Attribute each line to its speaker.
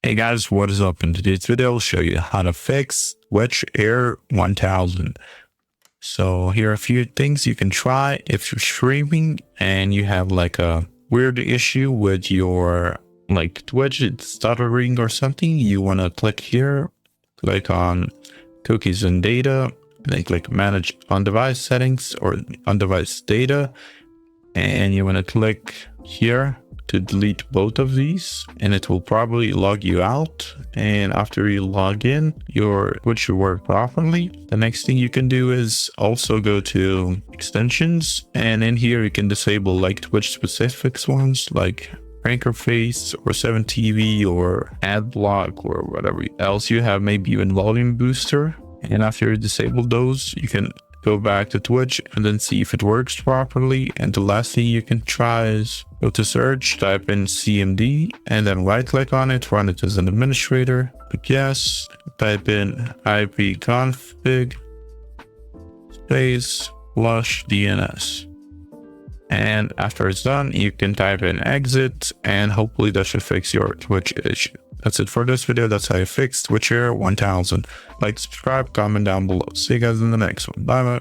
Speaker 1: Hey guys, what is up? In today's video, I'll show you how to fix Twitch Error 1000. So here are a few things you can try if you're streaming and you have like a weird issue with your like Twitch, it's stuttering or something. You want to click here, click on cookies and data, then click manage on device settings or on device data, and you want to click here to delete both of these, and it will probably log you out. And after you log in, your Twitch should work properly. The next thing you can do is also go to extensions, and in here you can disable like Twitch specific ones like Ranker Face or 7TV or Ad Block or whatever else you have, maybe even Volume Booster. And after you disable those, you can go back to Twitch and then see if it works properly. And the last thing you can try is go to search, type in CMD, and then right click on it, run it as an administrator, click yes, type in ipconfig space flush DNS. And after it's done, you can type in exit, and hopefully that should fix your Twitch issue. That's it for this video. That's how you fix Twitch Error 1000. Like, subscribe, comment down below. See you guys in the next one. Bye bye.